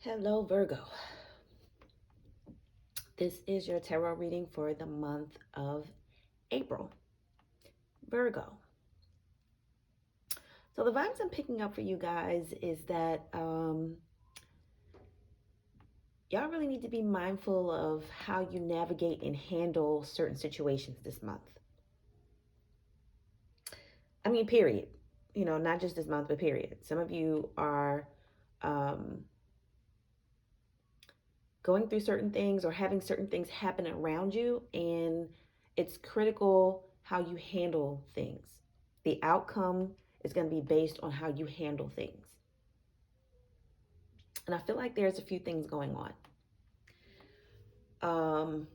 Hello, Virgo. This is your tarot reading for the month of April. Virgo. So, the vibes I'm picking up for you guys is that y'all really need to be mindful of how you navigate and handle certain situations this month. I mean, period. Not just this month, but period. Some of you are um, going through certain things or having certain things happen around you, and it's critical how you handle things. The outcome is going to be based on how you handle things. And I feel like there's a few things going on. Um,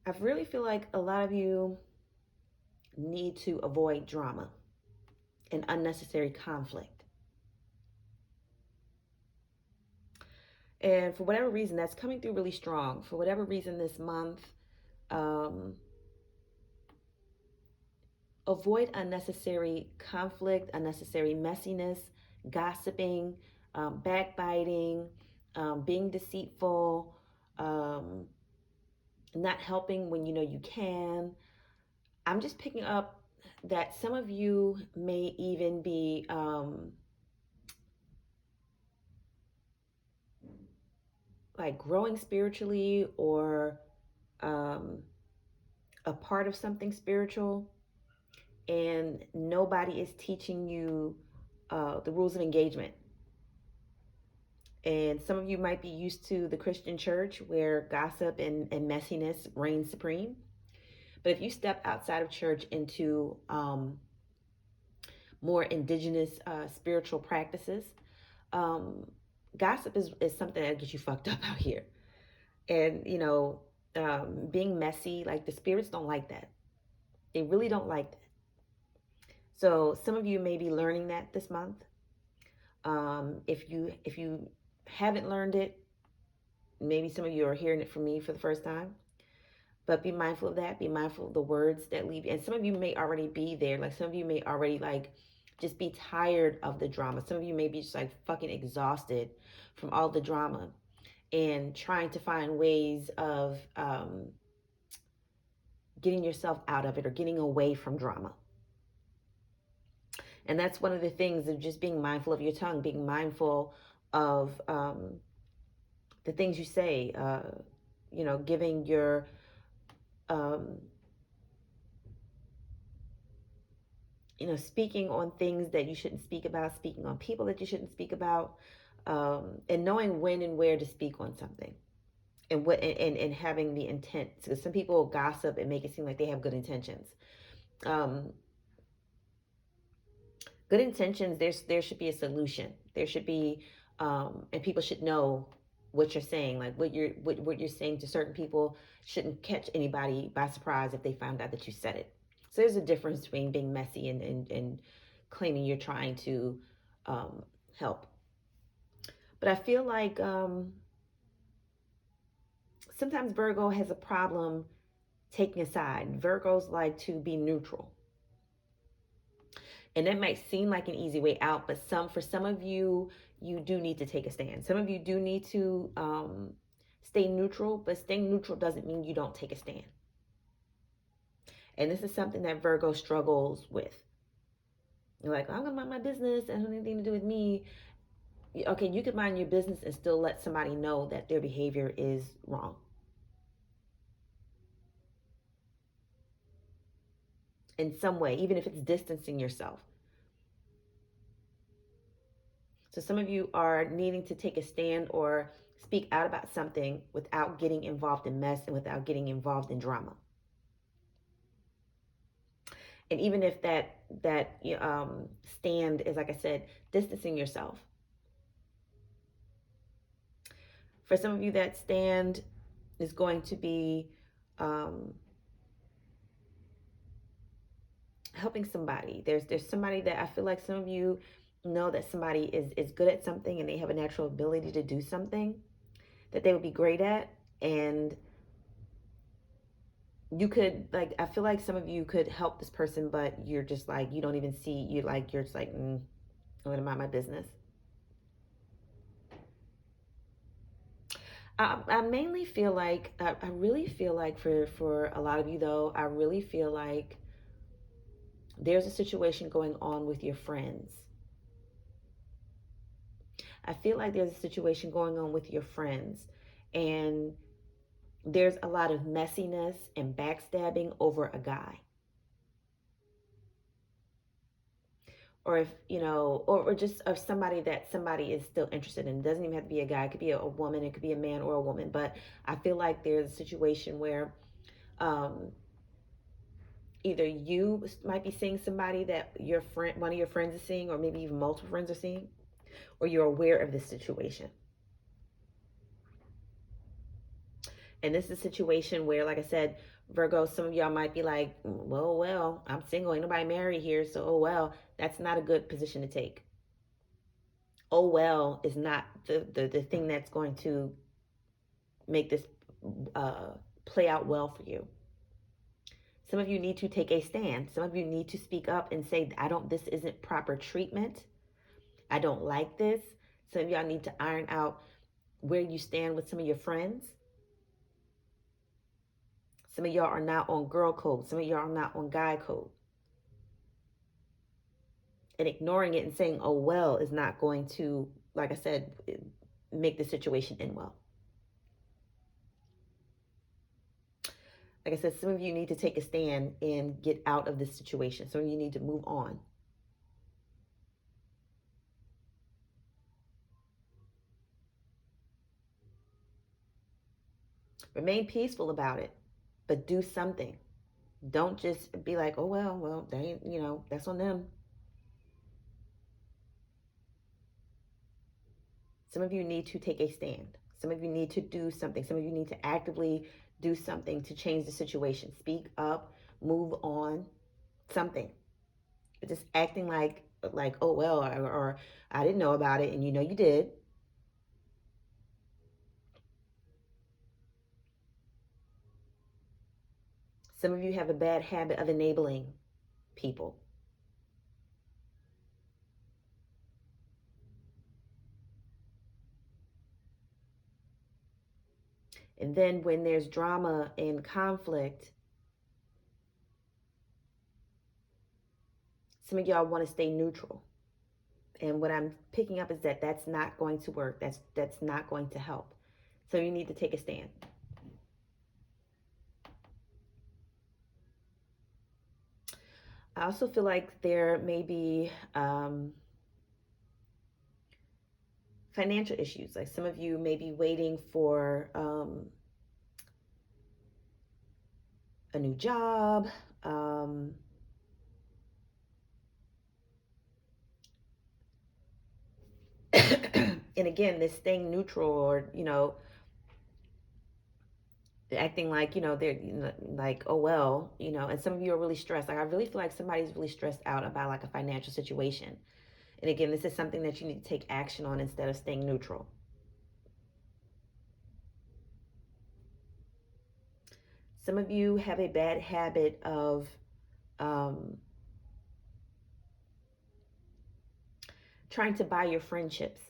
I really feel like a lot of you need to avoid drama and unnecessary conflict. And for whatever reason, that's coming through really strong. For whatever reason, this month, um, avoid unnecessary conflict, unnecessary messiness, gossiping, backbiting, being deceitful, um, not helping when you know you can. I'm just picking up that some of you may even be like growing spiritually or um, a part of something spiritual, and nobody is teaching you the rules of engagement. And some of you might be used to the Christian church where gossip and messiness reign supreme. But if you step outside of church into more indigenous spiritual practices, um, gossip is something that gets you fucked up out here. And, being messy, like the spirits don't like that. They really don't like that. So some of you may be learning that this month. If you haven't learned it, maybe some of you are hearing it from me for the first time. But be mindful of that. Be mindful of the words that leave. And some of you may already be there. Like some of you may already like just be tired of the drama. Some of you may be just like fucking exhausted from all the drama and trying to find ways of getting yourself out of it or getting away from drama. And that's one of the things of just being mindful of your tongue, being mindful of the things you say, giving your um, speaking on things that you shouldn't speak about, speaking on people that you shouldn't speak about, and knowing when and where to speak on something, and what and having the intent. Because some people gossip and make it seem like they have good intentions. Um, Good intentions. There should be a solution. There should be, and people should know what you're saying. Like what you're saying to certain people shouldn't catch anybody by surprise if they found out that you said it. So there's a difference between being messy and claiming you're trying to um, help. But I feel like sometimes Virgo has a problem taking a side. Virgos like to be neutral. And that might seem like an easy way out, but for some of you, you do need to take a stand. Some of you do need to stay neutral, but staying neutral doesn't mean you don't take a stand. And this is something that Virgo struggles with. You're like, I'm gonna mind my business. It doesn't have anything to do with me. Okay, you could mind your business and still let somebody know that their behavior is wrong. In some way, even if it's distancing yourself. So some of you are needing to take a stand or speak out about something without getting involved in mess and without getting involved in drama. And even if that stand is, like I said, distancing yourself. For some of you, that stand is going to be helping somebody. There's somebody that I feel like some of you know that somebody is good at something and they have a natural ability to do something that they would be great at, and you could, like, I feel like some of you could help this person, but you're just like, you don't even see, you like, you're just like, I'm gonna mind my business. I mainly feel like, I really feel like for a lot of you though, I really feel like there's a situation going on with your friends. I feel like there's a situation going on with your friends, and there's a lot of messiness and backstabbing over a guy. Or if, or just of somebody that somebody is still interested in. It doesn't even have to be a guy, it could be a woman, it could be a man or a woman. But I feel like there's a situation where um, either you might be seeing somebody that your friend, one of your friends is seeing, or maybe even multiple friends are seeing, or you're aware of this situation. And this is a situation where, like I said, Virgo, some of y'all might be like, well, I'm single, ain't nobody married here, so oh well. That's not a good position to take. Oh well is not the thing that's going to make this uh, play out well for you. Some of you need to take a stand. Some of you need to speak up and say, this isn't proper treatment. I don't like this. Some of y'all need to iron out where you stand with some of your friends. Some of y'all are not on girl code. Some of y'all are not on guy code. And ignoring it and saying, oh, well, is not going to, like I said, make the situation end well. Like I said, some of you need to take a stand and get out of this situation. Some of you need to move on. Remain peaceful about it, but do something. Don't just be like, oh, well, they ain't, that's on them. Some of you need to take a stand. Some of you need to do something. Some of you need to actively do something to change the situation. Speak up, move on, something. But just acting like oh well, or I didn't know about it, and you did. Some of you have a bad habit of enabling people. And then when there's drama and conflict, some of y'all want to stay neutral. And what I'm picking up is that that's not going to work. That's not going to help. So you need to take a stand. I also feel like there may be financial issues. Like some of you may be waiting for a new job. And again, this staying neutral, or acting like they're like, oh well, and some of you are really stressed. Like I really feel like somebody's really stressed out about like a financial situation. And again, this is something that you need to take action on instead of staying neutral. Some of you have a bad habit of um, trying to buy your friendships.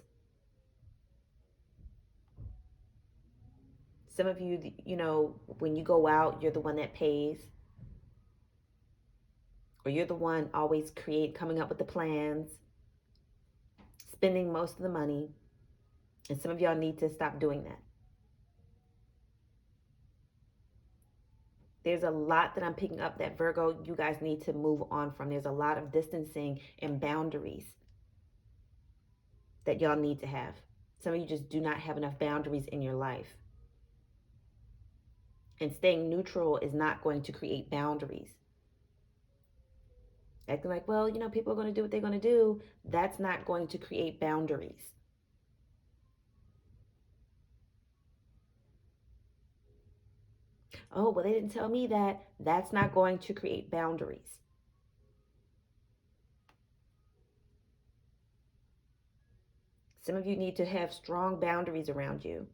Some of you, when you go out, you're the one that pays, or you're the one always coming up with the plans, spending most of the money. And some of y'all need to stop doing that. There's a lot that I'm picking up that Virgo, you guys need to move on from. There's a lot of distancing and boundaries that y'all need to have. Some of you just do not have enough boundaries in your life. And staying neutral is not going to create boundaries. Acting like, well, people are going to do what they're going to do. That's not going to create boundaries. Oh, well, they didn't tell me that. That's not going to create boundaries. Some of you need to have strong boundaries around you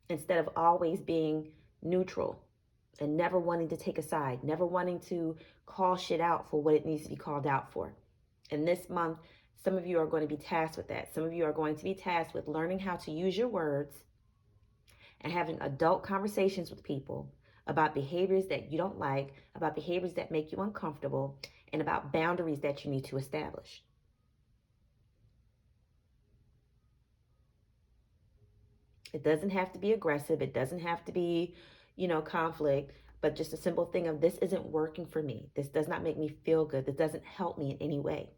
instead of always being neutral. and never wanting to take a side, never wanting to call shit out for what it needs to be called out for. And this month, some of you are going to be tasked with that. Some of you are going to be tasked with learning how to use your words and having adult conversations with people about behaviors that you don't like, about behaviors that make you uncomfortable, and about boundaries that you need to establish. It doesn't have to be aggressive. It doesn't have to be, conflict, but just a simple thing of this isn't working for me. This does not make me feel good. This doesn't help me in any way.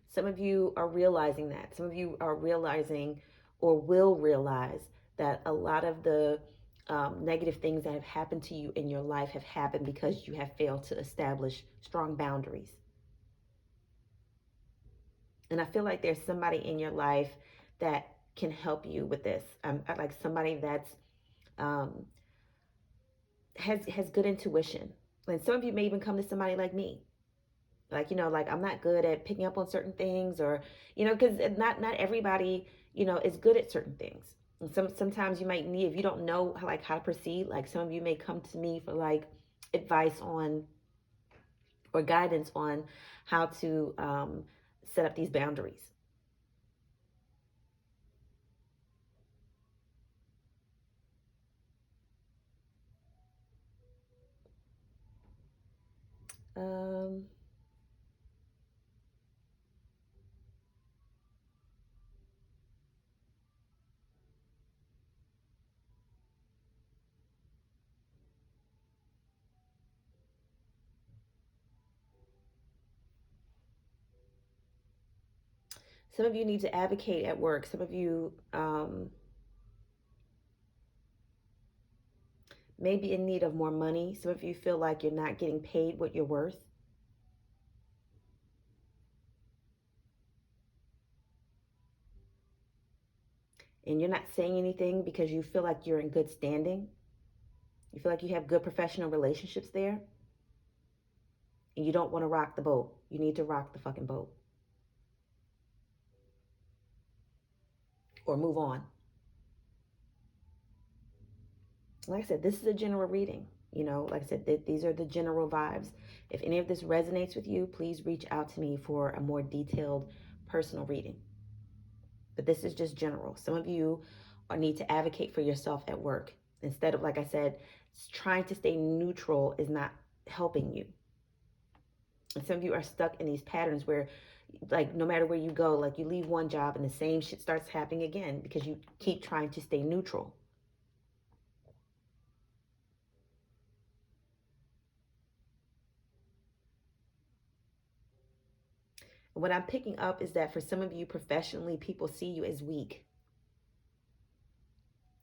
Some of you are realizing that. Some of you are realizing or will realize that a lot of the negative things that have happened to you in your life have happened because you have failed to establish strong boundaries. And I feel like there's somebody in your life that can help you with this. I like somebody that's um, has good intuition. And some of you may even come to somebody like me. Like, like I'm not good at picking up on certain things, or, because not everybody, is good at certain things. And sometimes you might need, if you don't know how to proceed, like some of you may come to me for like advice on or guidance on how to set up these boundaries. Um, some of you need to advocate at work. Some of you may be in need of more money. Some of you feel like you're not getting paid what you're worth. And you're not saying anything because you feel like you're in good standing. You feel like you have good professional relationships there. And you don't want to rock the boat. You need to rock the fucking boat. Or move on. Like I said, this is a general reading. Like I said, these are the general vibes. If any of this resonates with you, please reach out to me for a more detailed personal reading. But this is just general. Some of you need to advocate for yourself at work. Instead of, like I said, trying to stay neutral is not helping you. And some of you are stuck in these patterns where, like, no matter where you go, like you leave one job and the same shit starts happening again because you keep trying to stay neutral. And what I'm picking up is that for some of you professionally, people see you as weak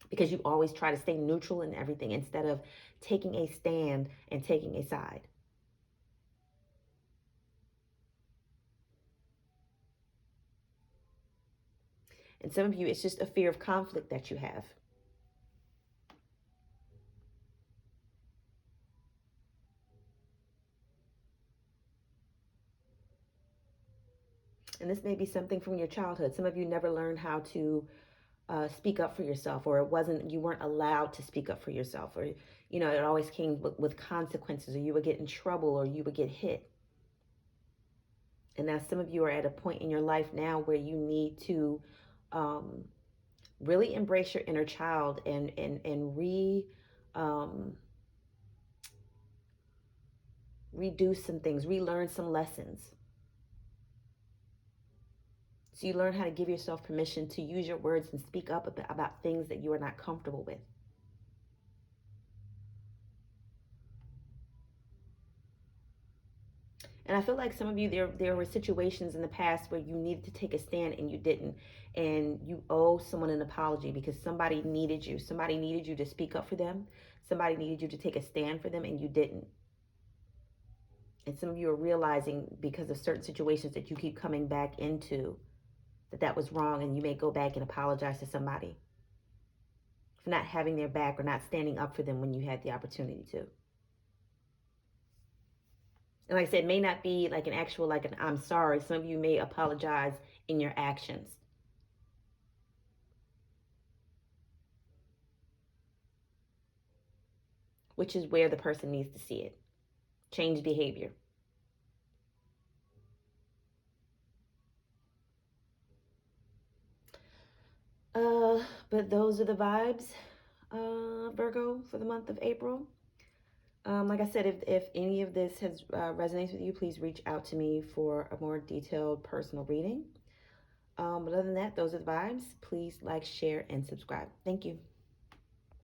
because you always try to stay neutral in everything instead of taking a stand and taking a side. And some of you, it's just a fear of conflict that you have. And this may be something from your childhood. Some of you never learned how to speak up for yourself, or you weren't allowed to speak up for yourself, or, it always came with consequences, or you would get in trouble, or you would get hit. And now some of you are at a point in your life now where you need to really embrace your inner child and redo some things, relearn some lessons. So you learn how to give yourself permission to use your words and speak up about things that you are not comfortable with. And I feel like some of you, there were situations in the past where you needed to take a stand and you didn't. And you owe someone an apology because somebody needed you. Somebody needed you to speak up for them. Somebody needed you to take a stand for them and you didn't. And some of you are realizing because of certain situations that you keep coming back into that was wrong, and you may go back and apologize to somebody for not having their back or not standing up for them when you had the opportunity to. And like I said, it may not be like an actual, like an I'm sorry. Some of you may apologize in your actions, which is where the person needs to see it. Change behavior. But those are the vibes, Virgo, for the month of April. Like I said, if any of this has resonates with you, please reach out to me for a more detailed personal reading. But other than that, those are the vibes. Please like, share, and subscribe. Thank you.